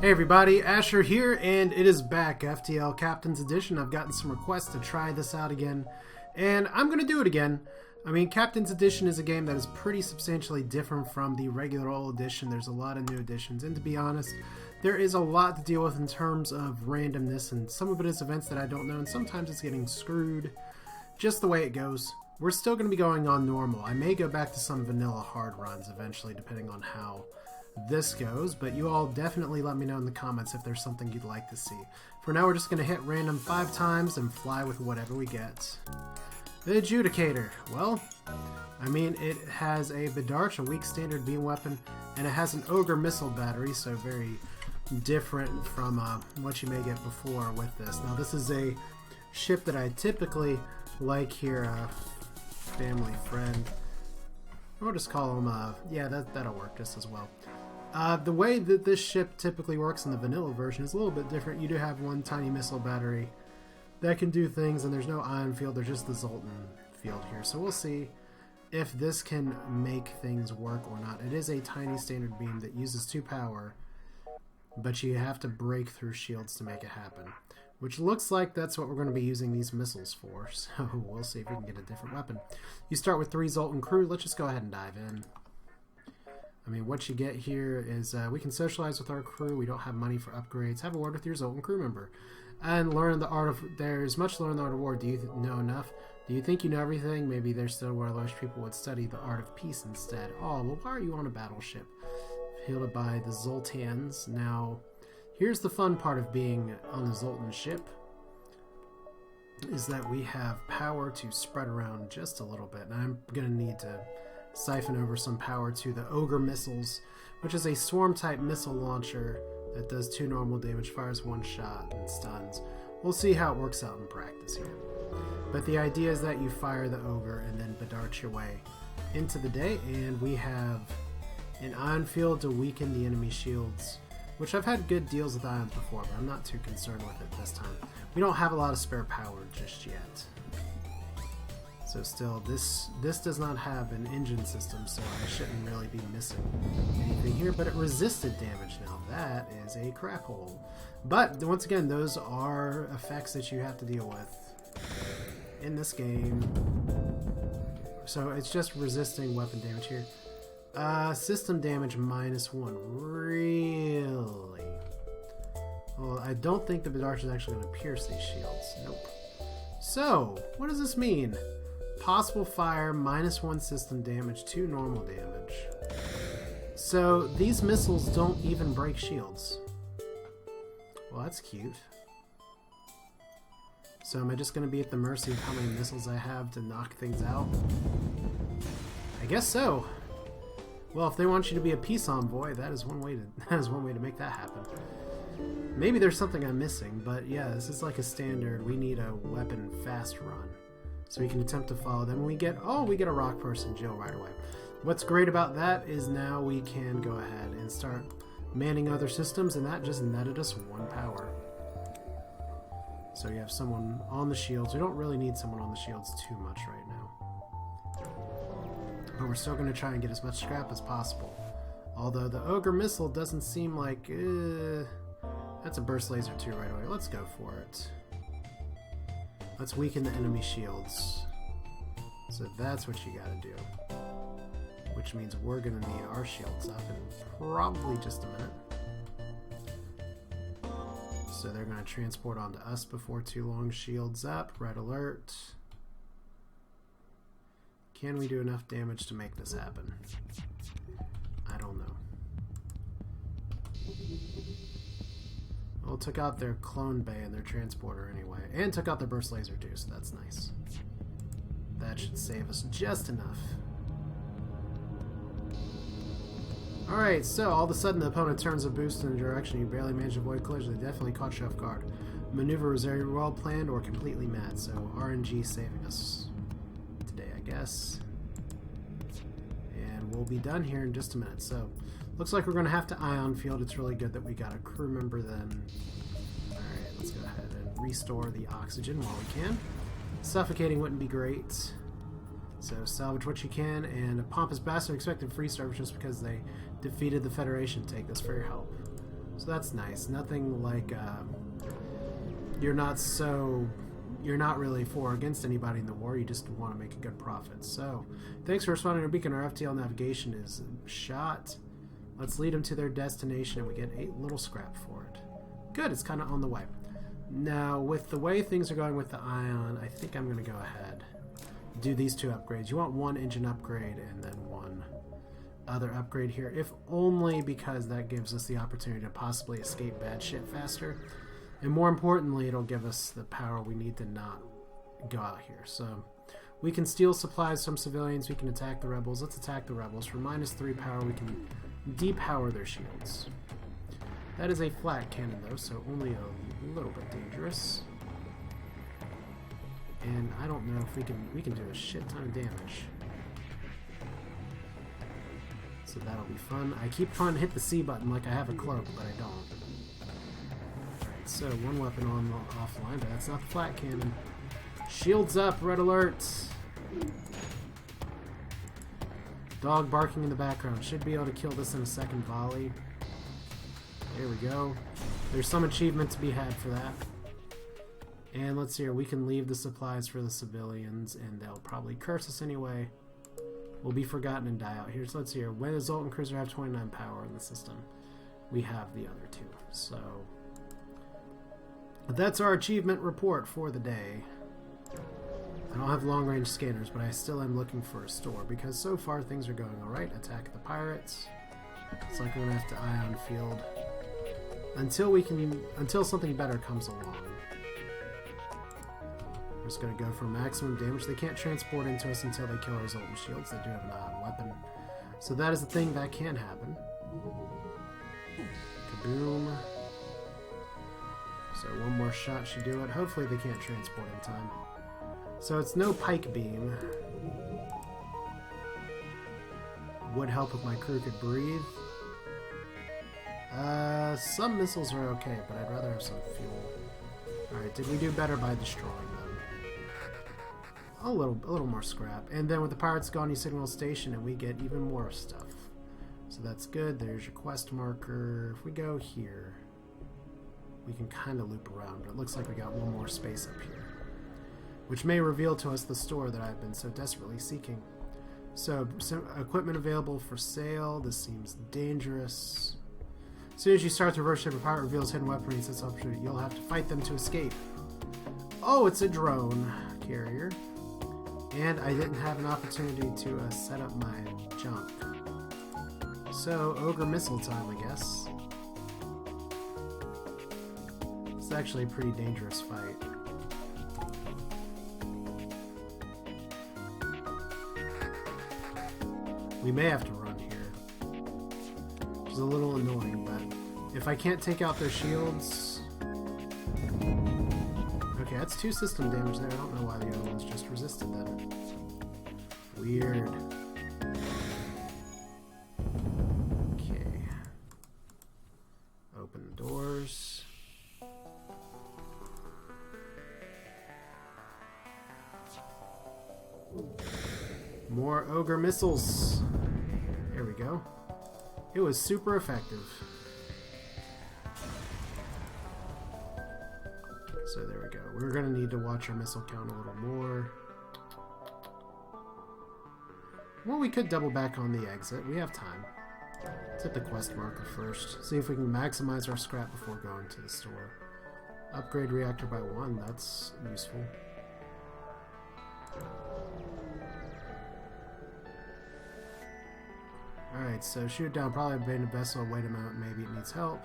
Hey everybody, Asher here, and it is back, FTL Captain's Edition. I've gotten some requests to try this out again, and I'm going to do it again. I mean, Captain's Edition is a game that is pretty substantially different from the regular old edition. There's a lot of new additions, and to be honest, there is a lot to deal with in terms of randomness, and some of it is events that I don't know, and sometimes it's getting screwed. Just the way it goes. We're still going to be going on normal. I may go back to some vanilla hard runs eventually, depending on how this goes, but you all definitely let me know in the comments if there's something you'd like to see. For now, we're just going to hit random 5 times and fly with whatever we get. The Adjudicator. Well, I mean, it has a Bedarch, a weak standard beam weapon, and it has an Ogre missile battery, so very different from what you may get before with this. Now, this is a ship that I typically like here, family friend. I'll just call him, yeah, that'll work just as well. The way that this ship typically works in the vanilla version is a little bit different. You do have one tiny missile battery that can do things, and there's no ion field, there's just the Zoltan field here. So we'll see if this can make things work or not. It is a tiny standard beam that uses 2 power, but you have to break through shields to make it happen. Which looks like that's what we're going to be using these missiles for, so we'll see if we can get a different weapon. You start with 3 Zoltan crew. Let's just go ahead and dive in. I mean, what you get here is we can socialize with our crew. We don't have money for upgrades. Have a word with your Zoltan crew member. And learn the art of... There's much to learn the art of war. Do you know enough? Do you think you know everything? Maybe there's still where large people would study the art of peace instead. Oh, well, why are you on a battleship? Fielded by the Zoltans. Now... Here's the fun part of being on the Zoltan ship, is that we have power to spread around just a little bit. And I'm going to need to siphon over some power to the Ogre missiles, which is a swarm-type missile launcher that does 2 normal damage, fires 1 shot, and stuns. We'll see how it works out in practice here. But the idea is that you fire the Ogre and then Bedarch your way into the day, and we have an ion field to weaken the enemy shields, which I've had good deals with ions before, but I'm not too concerned with it this time. We don't have a lot of spare power just yet. So still, this does not have an engine system, so I shouldn't really be missing anything here, but it resisted damage. Now that is a crap hole. But once again, those are effects that you have to deal with in this game. So it's just resisting weapon damage here. System damage -1. Really? Well, I don't think the Bedarch is actually going to pierce these shields. Nope. So, what does this mean? Possible fire, -1 system damage, 2 normal damage. So, these missiles don't even break shields. Well, that's cute. So, am I just going to be at the mercy of how many missiles I have to knock things out? I guess so. Well, if they want you to be a peace envoy, that is one way to make that happen. Maybe there's something I'm missing, but yeah, this is like a standard. We need a weapon fast run, so we can attempt to follow them. We get a rock person Jill right away. What's great about that is now we can go ahead and start manning other systems, and that just netted us 1 power. So you have someone on the shields. We don't really need someone on the shields too much right now. But we're still going to try and get as much scrap as possible. Although the Ogre missile doesn't seem like... that's a burst laser too right away. Let's go for it. Let's weaken the enemy shields. So that's what you gotta do. Which means we're going to need our shields up in probably just a minute. So they're going to transport onto us before too long. Shields up. Red alert. Can we do enough damage to make this happen? I don't know. Well, took out their clone bay and their transporter anyway. And took out their burst laser too, so that's nice. That should save us just enough. Alright, so all of a sudden the opponent turns a boost in a direction you barely managed to avoid collision. They definitely caught you off guard. Maneuver was very well planned or completely mad, so RNG saving us today, I guess. And we'll be done here in just a minute. So, looks like we're going to have to ion field. It's really good that we got a crew member then. Alright, let's go ahead and restore the oxygen while we can. Suffocating wouldn't be great. So salvage what you can, and a pompous bastard expected free service just because they defeated the Federation. Take this for your help. So that's nice. Nothing like you're not really for or against anybody in the war. You just want to make a good profit. So thanks for responding to our beacon. Our FTL navigation is shot. Let's lead them to their destination, and we get 8 little scrap for it. Good. It's kind of on the way. Now, with the way things are going with the Ion, I think I'm going to go ahead. Do these 2 upgrades. You want 1 engine upgrade and then 1 other upgrade here, if only because that gives us the opportunity to possibly escape bad shit faster. And more importantly, it'll give us the power we need to not go out here. So we can steal supplies from civilians. We can attack the rebels. Let's attack the rebels. For -3 power, we can depower their shields. That is a flat cannon, though, so only a little bit dangerous. And I don't know if we can do a shit ton of damage. So that'll be fun. I keep trying to hit the C button like I have a cloak, but I don't. Alright, so 1 weapon on offline, but that's not the flat cannon. Shields up, red alert! Dog barking in the background. Should be able to kill this in a second volley. There we go. There's some achievement to be had for that. And let's see here. We can leave the supplies for the civilians, and they'll probably curse us anyway. We'll be forgotten and die out here. So let's see here. When does Zoltan Cruiser have 29 power in the system? We have the other 2. So that's our achievement report for the day. I don't have long-range scanners, but I still am looking for a store, because so far things are going alright. Attack the pirates. It's like we're gonna have to Ion Field until something better comes along. We're just gonna go for maximum damage. They can't transport into us until they kill our Zoltan shields. They do have an ion weapon, so that is a thing that can happen. Kaboom! So 1 more shot should do it. Hopefully they can't transport in time. So it's no pike beam. Would help if my crew could breathe. Some missiles are okay, but I'd rather have some fuel. Alright, did we do better by destroying them? A little more scrap. And then with the pirates gone, you signal station and we get even more stuff. So that's good. There's your quest marker. If we go here, we can kind of loop around, but it looks like we got 1 more space up here, which may reveal to us the store that I've been so desperately seeking. So equipment available for sale. This seems dangerous. As soon as you start the reverse ship, a pirate reveals hidden weaponry and sets up. You'll have to fight them to escape. Oh, it's a drone carrier. And I didn't have an opportunity to set up my junk. So, ogre missile time, I guess. It's actually a pretty dangerous fight. We may have to run here, which is a little annoying, but if I can't take out their shields... Okay, that's 2 system damage there. I don't know why the other ones just resisted that. Weird. Okay. Open the doors. More ogre missiles. There we go. It was super effective. So there we go. We're going to need to watch our missile count a little more. Well, we could double back on the exit. We have time. Let's hit the quest marker first. See if we can maximize our scrap before going to the store. Upgrade reactor by 1. That's useful. Alright, so shoot down. Probably abandoned vessel. Wait a moment. Maybe it needs help.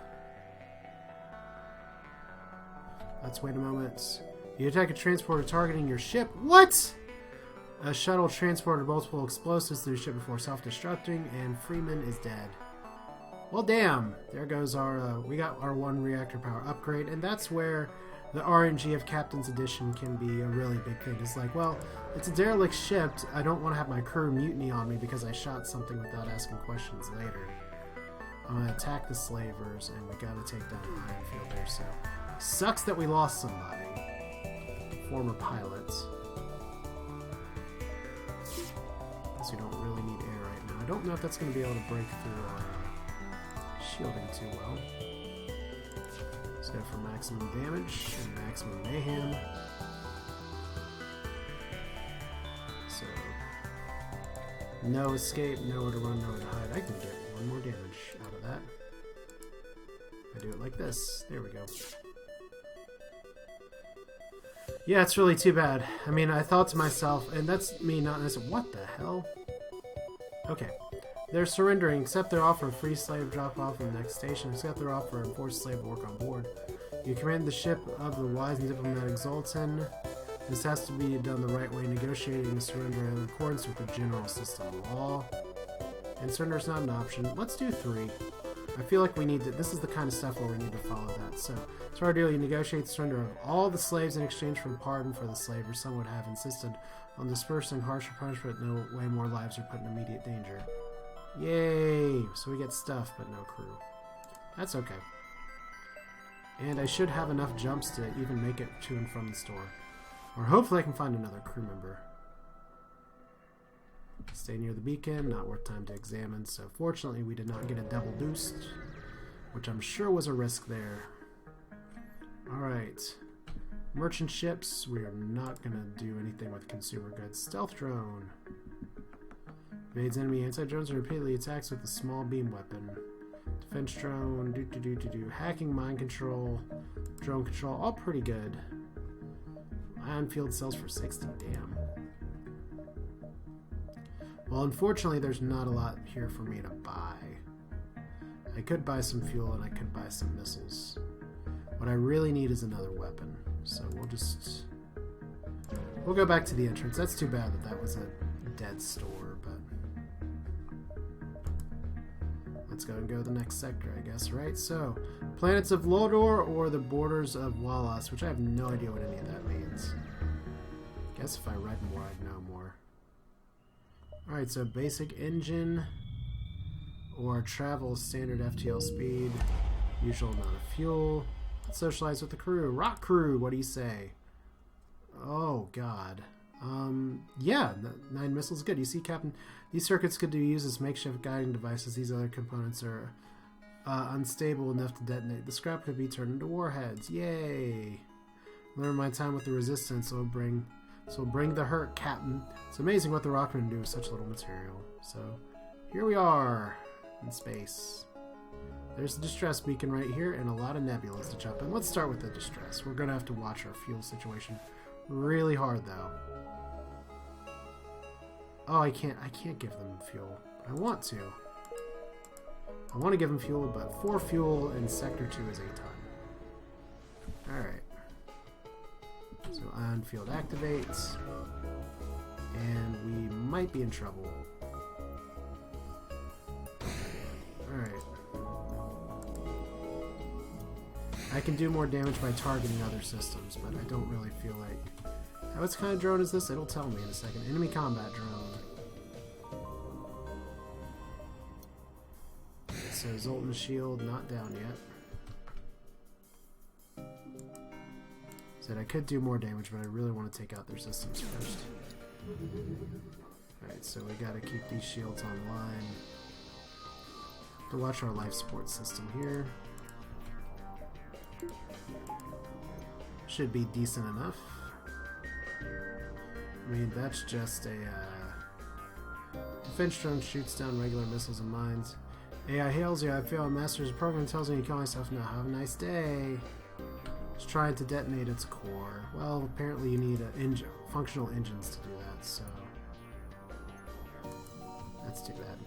Let's wait a moment. You attack a transporter targeting your ship. What? A shuttle transported multiple explosives through the ship before self-destructing, and Freeman is dead. Well, damn. There goes our, we got our 1 reactor power upgrade, and that's where the RNG of Captain's Edition can be a really big thing. It's like, well, it's a derelict ship. I don't want to have my crew mutiny on me because I shot something without asking questions later. I'm going to attack the slavers, and we got to take down the iron field there, so... Sucks that we lost somebody. Former pilots. So we don't really need air right now. I don't know if that's going to be able to break through our shielding too well. Let's go for maximum damage and maximum mayhem. So, no escape, nowhere to run, nowhere to hide. I can get one more damage out of that. I do it like this. There we go. Yeah, it's really too bad. I mean, I thought to myself, and that's me not necessarily. What the hell? Okay. They're surrendering, accept their offer of free slave drop off in the next station, accept their offer and force slave work on board. You command the ship of the wise and diplomatic Zoltan. This has to be done the right way, negotiating the surrender in accordance with the general system of law. And surrender is not an option. Let's do 3. I feel like we need to, this is the kind of stuff where we need to follow that. So our deal, you negotiate the surrender of all the slaves in exchange for pardon for the slave, or some would have insisted on dispersing harsher punishment. No way more lives are put in immediate danger. Yay! So we get stuff, but no crew. That's okay. And I should have enough jumps to even make it to and from the store. Or hopefully I can find another crew member. Stay near the beacon, not worth time to examine. So fortunately we did not get a double boost, which I'm sure was a risk there. Alright. Merchant ships, we are not going to do anything with consumer goods. Stealth drone. Evades enemy anti-drones and repeatedly attacks with a small beam weapon. Defense drone, hacking, mind control, drone control, all pretty good. Ion field sells for 60, damn. Well, unfortunately, there's not a lot here for me to buy. I could buy some fuel and I could buy some missiles. What I really need is another weapon. So we'll go back to the entrance. That's too bad that was a dead store, but let's go and go to the next sector, I guess, right? So, planets of Lodor or the borders of Wallace, which I have no idea what any of that means. Guess if I read more, I'd know more. Alright, so basic engine or travel standard FTL speed, usual amount of fuel. Let's socialize with the crew. Rock crew, what do you say? Oh, God. Yeah, 9 missiles, good. You see, Captain, these circuits could be used as makeshift guiding devices. These other components are unstable enough to detonate. The scrap could be turned into warheads. Yay! Learn my time with the resistance. So bring the hurt, Captain. It's amazing what the rockmen can do with such little material. So here we are in space. There's the distress beacon right here and a lot of nebulas to jump in. Let's start with the distress. We're gonna have to watch our fuel situation really hard though. Oh, I can't give them fuel. I want to. I want to give them fuel, but 4 fuel in Sector 2 is 8 time. Alright. So ion field activates. And we might be in trouble. Alright. I can do more damage by targeting other systems, but I don't really feel like... What kind of drone is this? It'll tell me in a second. Enemy combat drone. So Zoltan shield not down yet. Said I could do more damage, but I really want to take out their systems first. Alright, so we gotta keep these shields online. To watch our life support system here. Should be decent enough. I mean, that's just a defense drone shoots down regular missiles and mines. AI hails you. I failed. Master's program tells me you kill myself now. Have a nice day. It's trying to detonate its core. Well, apparently you need functional engines to do that, so that's too bad.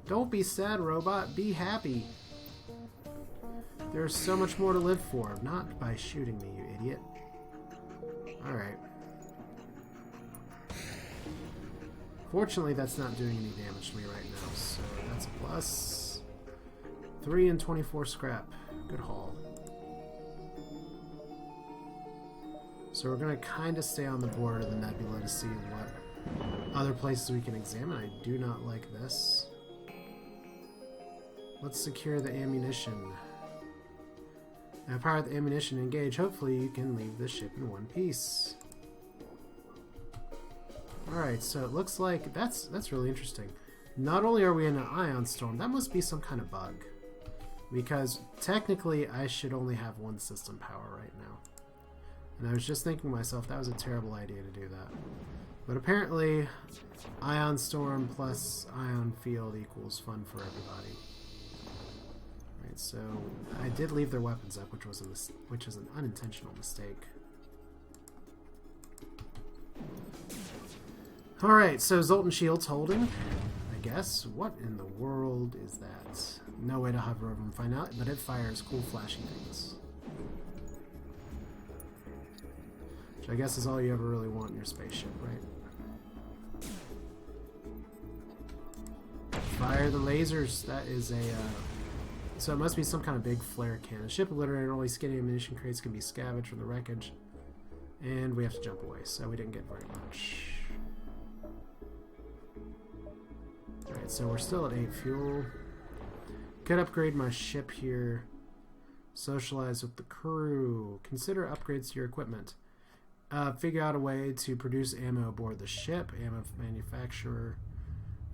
Don't be sad, robot. Be happy. There's so much more to live for. Not by shooting me, you idiot. Alright. Fortunately, that's not doing any damage to me right now, so that's a plus. 3 and 24 scrap. Good haul. So we're going to kind of stay on the border of the nebula to see what other places we can examine. I do not like this. Let's secure the ammunition. Now, power the ammunition, engage. Hopefully you can leave the ship in one piece. Alright, so it looks like that's really interesting. Not only are we in an ion storm, that must be some kind of bug. Because technically I should only have one system power right now. And I was just thinking to myself, that was a terrible idea to do that. But apparently, Ion Storm plus Ion Field equals fun for everybody. Right, so I did leave their weapons up, which is an unintentional mistake. Alright, so Zoltan Shield's holding, I guess. What in the world is that? No way to hover over and find out, but it fires cool flashy things. Which I guess is all you ever really want in your spaceship, right? Fire the lasers. That is a... so it must be some kind of big flare cannon. Ship obliterator, only skinny ammunition crates can be scavenged from the wreckage. And we have to jump away, so we didn't get very much. Alright, so we're still at 8 fuel. Could upgrade my ship here. Socialize with the crew. Consider upgrades to your equipment. Figure out a way to produce ammo aboard the ship. Ammo manufacturer.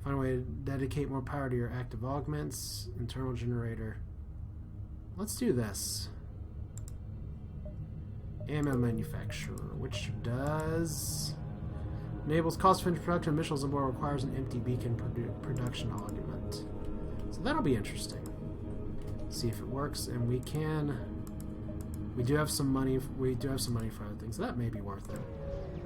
Find a way to dedicate more power to your active augments. Internal generator. Let's do this. Ammo manufacturer, which does... enables cost-efficient production of missiles on board, requires an empty beacon production augment. So that'll be interesting. See if it works, and we can... we do have some money. We do have some money for other things. So that may be worth it.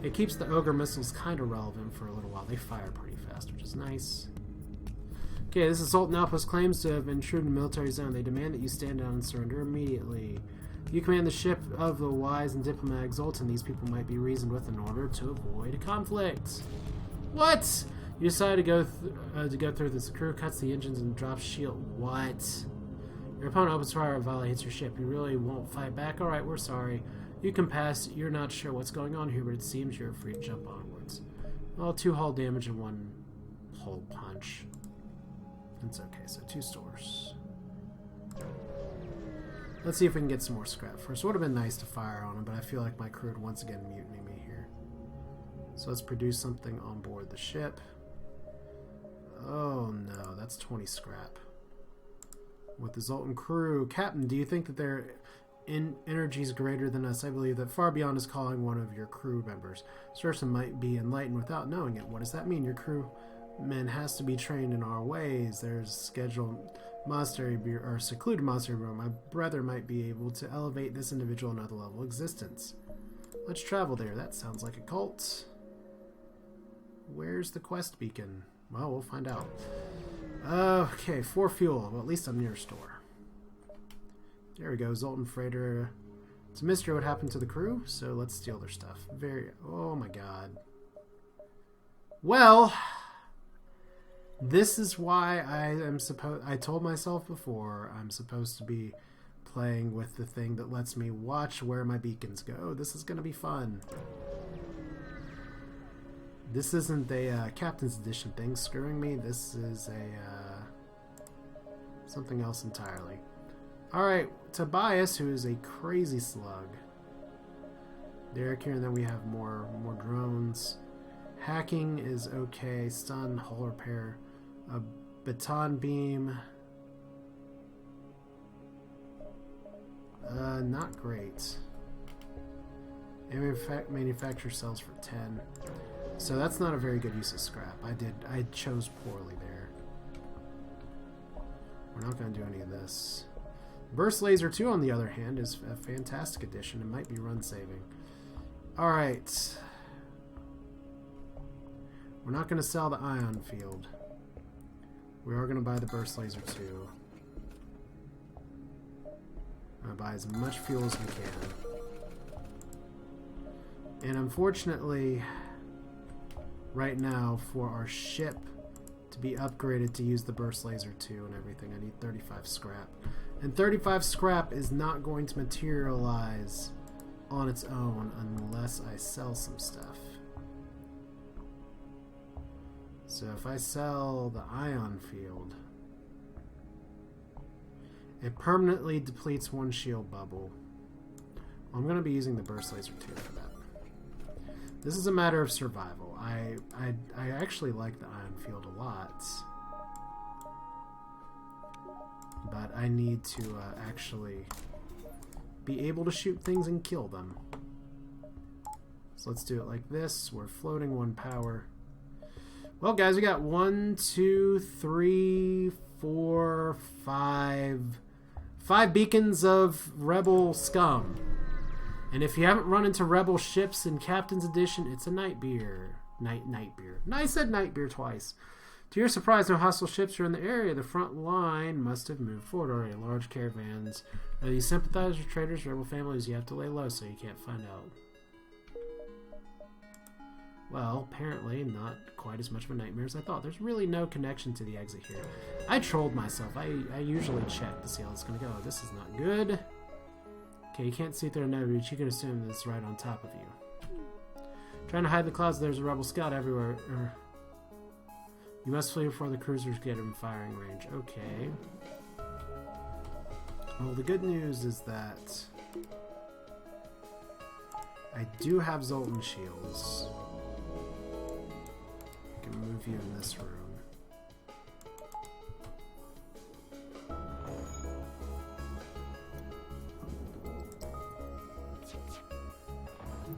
It keeps the ogre missiles kind of relevant for a little while. They fire pretty fast, which is nice. Okay, this is Zoltan Outpost claims to have intruded in the military zone. They demand that you stand down and surrender immediately. You command the ship of the wise and diplomatic Zoltan. These people might be reasoned with in order to avoid a conflict. What? You decide to go through this. The crew cuts the engines and drops shield. What? Your opponent opens fire and volley hits your ship. You really won't fight back? Alright, we're sorry. You can pass. You're not sure what's going on here, but it seems you're free to jump onwards. Well, 2 hull damage and 1 hull punch. It's okay, so 2 stores. Let's see if we can get some more scrap first. It would have been nice to fire on them, but I feel like my crew would once again mutiny me here. So let's produce something on board the ship. Oh no, that's 20 scrap. With the Zoltan crew. Captain, do you think that their energy is greater than us? I believe that far beyond is calling one of your crew members. This person might be enlightened without knowing it. What does that mean? Your crewman has to be trained in our ways. There's scheduled monastery or secluded monastery room. My brother might be able to elevate this individual another level of existence. Let's travel there. That sounds like a cult. Where's the quest beacon? Well, we'll find out. Okay, 4 fuel. Well, at least I'm near a store. There we go, Zoltan freighter. It's a mystery what happened to the crew, so let's steal their stuff. Oh my god. Well, this is why I told myself before I'm supposed to be playing with the thing that lets me watch where my beacons go. This is going to be fun. This isn't a Captain's Edition thing screwing me. This is a something else entirely. Alright, Tobias, who is a crazy slug. Derek here, and then we have more drones. Hacking is okay. Stun, hull repair. A baton beam. Not great. Manufacturer sells for 10. So that's not a very good use of scrap. I chose poorly there. We're not going to do any of this. Burst Laser 2, on the other hand, is a fantastic addition. It might be run saving. Alright. We're not going to sell the ion field. We are going to buy the Burst Laser 2. I'm going to buy as much fuel as we can. And unfortunately, right now, for our ship to be upgraded to use the Burst Laser 2 and everything, I need 35 scrap. And 35 scrap is not going to materialize on its own unless I sell some stuff. So if I sell the ion field, it permanently depletes 1 shield bubble. I'm going to be using the Burst Laser 2 for that. This is a matter of survival. I actually like the ion field a lot. but I need to actually be able to shoot things and kill them. So let's do it like this. We're floating 1 power. Well, guys, we got 1, 2, 3, 4, 5 beacons of rebel scum. And if you haven't run into rebel ships in Captain's Edition, it's a night beer. Night beer. No, I said night beer twice. To your surprise, no hostile ships are in the area. The front line must have moved forward already. Large caravans. Are these sympathizers, traders, rebel families? You have to lay low so you can't find out. Well, apparently not quite as much of a nightmare as I thought. There's really no connection to the exit here. I trolled myself. I usually check to see how it's going to go. This is not good. Okay, you can't see through a node, but you can assume that it's right on top of you. Trying to hide the clouds, there's a rebel scout everywhere. You must flee before the cruisers get in firing range. Okay. Well, the good news is that I do have Zoltan shields. I can move you in this room.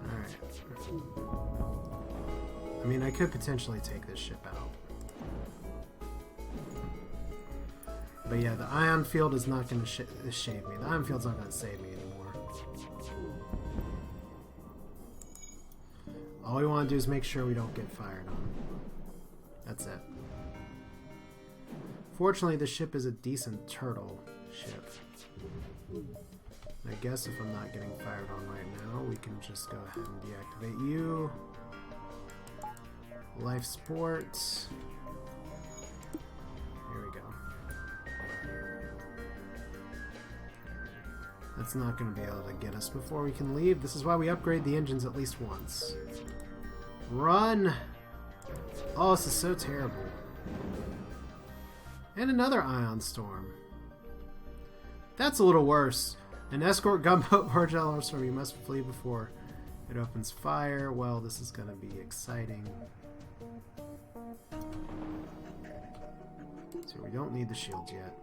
Alright. I mean, I could potentially take this ship out. But yeah, the ion field is not going to shave me. The ion field's not going to save me anymore. All we want to do is make sure we don't get fired on. That's it. Fortunately, the ship is a decent turtle ship. I guess if I'm not getting fired on right now, we can just go ahead and deactivate you. Life support. Here we go. That's not going to be able to get us before we can leave. This is why we upgrade the engines at least once. Run! Oh, this is so terrible. And another ion storm. That's a little worse. An escort gunboat barge ion storm. You must flee before it opens fire. Well, this is going to be exciting. So we don't need the shields yet.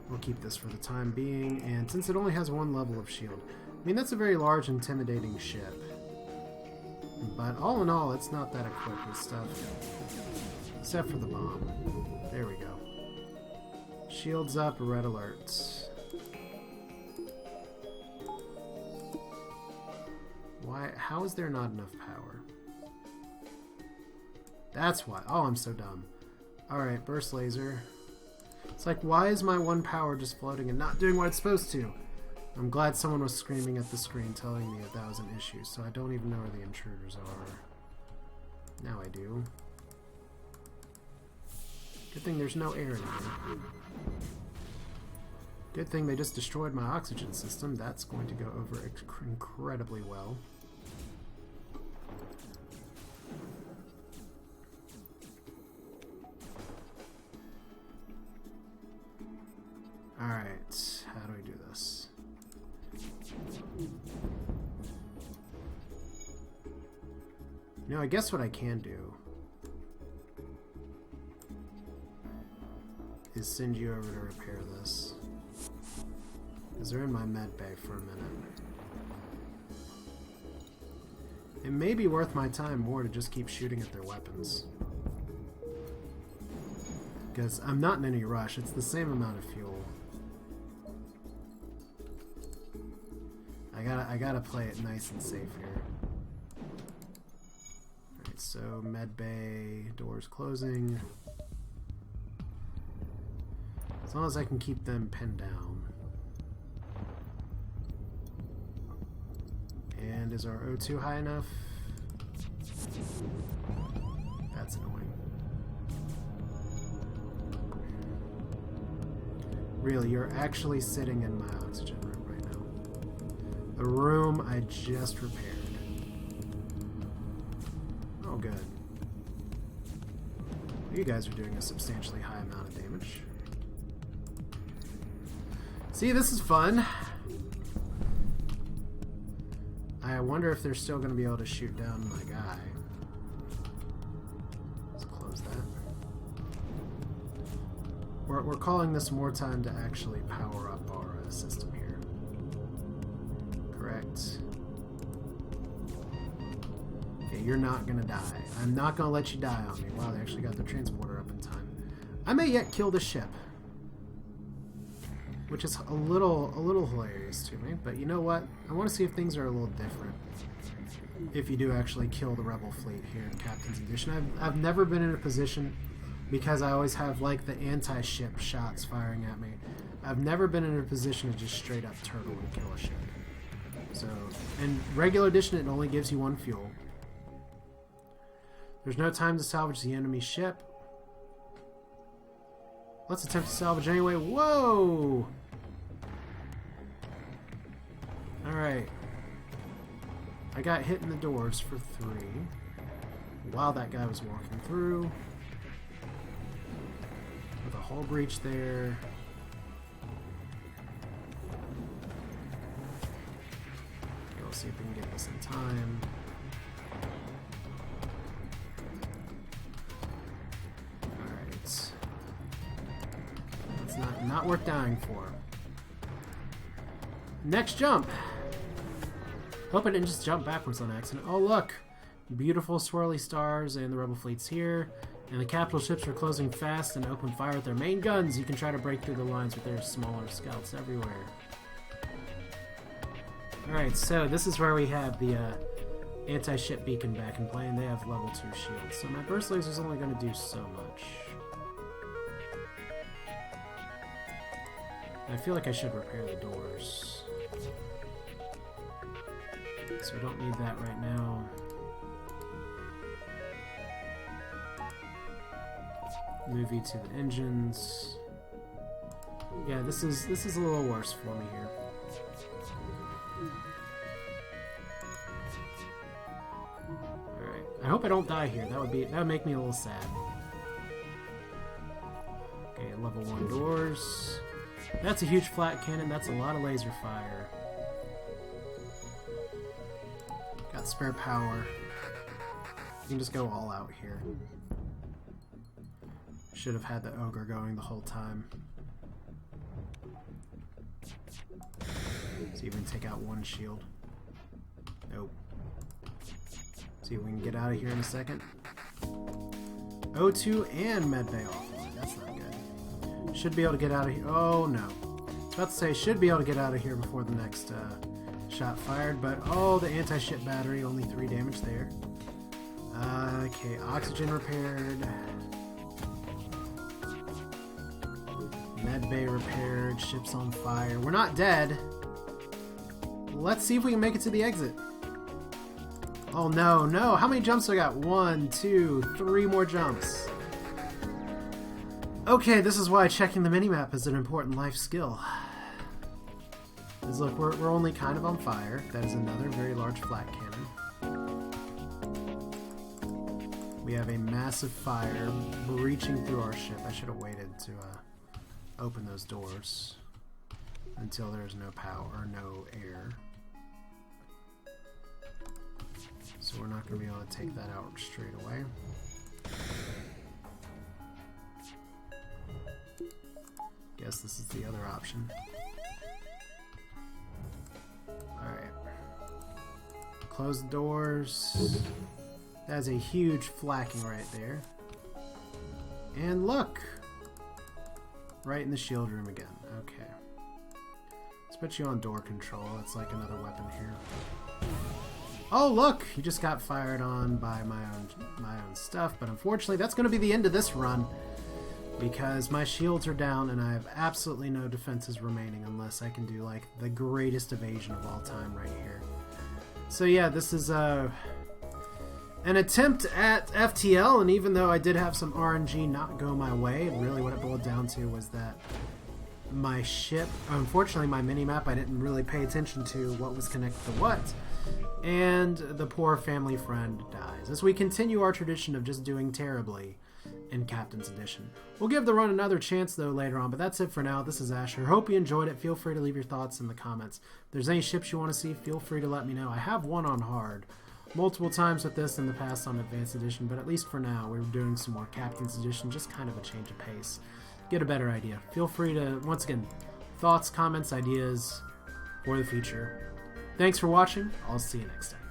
We'll keep this for the time being, and since it only has 1 level of shield, I mean, that's a very large, intimidating ship. But all in all, it's not that equipped with stuff. Except for the bomb. There we go. Shields up, red alerts. Why? How is there not enough power? That's why. Oh, I'm so dumb. Alright, burst laser. It's like, why is my 1 power just floating and not doing what it's supposed to? I'm glad someone was screaming at the screen telling me that was an issue, so I don't even know where the intruders are. Now I do. Good thing there's no air in here. Good thing they just destroyed my oxygen system. That's going to go over incredibly well. Alright, how do we do this? You know, I guess what I can do is send you over to repair this. Because they're in my med bay for a minute. It may be worth my time more to just keep shooting at their weapons. Because I'm not in any rush, it's the same amount of fuel. I gotta play it nice and safe here. Alright, so med bay, doors closing. As long as I can keep them pinned down. And is our O2 high enough? That's annoying. Really, you're actually sitting in my oxygen room right now. The room I just repaired. Oh, good. You guys are doing a substantially high amount of damage. See, this is fun. I wonder if they're still going to be able to shoot down my guy. We're calling this more time to actually power up our system here. Correct. Okay, you're not gonna die. I'm not gonna let you die on me. Wow, they actually got their transporter up in time. I may yet kill the ship, which is a little hilarious to me. But you know what? I want to see if things are a little different if you do actually kill the rebel fleet here in Captain's Edition. I've never been in a position, because I always have like the anti-ship shots firing at me. I've never been in a position to just straight up turtle and kill a ship. So, in regular edition, it only gives you 1 fuel. There's no time to salvage the enemy ship. Let's attempt to salvage anyway. Whoa! Alright. I got hit in the doors for 3 while that guy was walking through. With a hull breach there. Okay, we'll see if we can get this in time. Alright. That's not worth dying for. Next jump! Hope I didn't just jump backwards on accident. Oh look! Beautiful swirly stars, and the rebel fleet's here. And the capital ships are closing fast and open fire with their main guns. You can try to break through the lines with their smaller scouts everywhere. Alright, so this is where we have the anti-ship beacon back in play, and they have level 2 shields. So my burst laser is only going to do so much. I feel like I should repair the doors. So we don't need that right now. Move you to the engines. Yeah, this is a little worse for me here. Alright. I hope I don't die here. That would make me a little sad. Okay, level 1 doors. That's a huge flat cannon. That's a lot of laser fire. Got spare power. You can just go all out here. Should have had the ogre going the whole time. See if we can take out 1 shield. Nope. See if we can get out of here in a second. O2 and medbay offline. That's not good. Should be able to get out of here. Oh no. I was about to say should be able to get out of here before the next shot fired, but oh, the anti-ship battery, only 3 damage there. Okay, oxygen repaired. Medbay repaired, ship's on fire. We're not dead. Let's see if we can make it to the exit. Oh no, no. How many jumps do I got? 1, 2, 3 more jumps. Okay, this is why checking the minimap is an important life skill. Because look, we're only kind of on fire. That is another very large flat cannon. We have a massive fire breaching through our ship. I should have waited to open those doors until there's no power or no air. So we're not going to be able to take that out straight away. Guess this is the other option. Alright. Close the doors. That's a huge flacking right there. And look! Right in the shield room again. Okay. Let's put you on door control. It's like another weapon here. Oh look! You just got fired on by my own stuff, but unfortunately that's going to be the end of this run because my shields are down and I have absolutely no defenses remaining unless I can do like the greatest evasion of all time right here. So yeah, this is an attempt at FTL, and even though I did have some RNG not go my way, really what it boiled down to was that my ship, unfortunately my minimap, I didn't really pay attention to what was connected to what, and the poor family friend dies. As we continue our tradition of just doing terribly in Captain's Edition. We'll give the run another chance though later on, but that's it for now. This is Asher. Hope you enjoyed it. Feel free to leave your thoughts in the comments. If there's any ships you want to see, feel free to let me know. I have one on hard multiple times with this in the past on Advanced Edition, but at least for now we're doing some more Captain's Edition, just kind of a change of pace. get a better idea. Feel free to, once again, thoughts, comments, ideas for the future. Thanks for watching. I'll see you next time.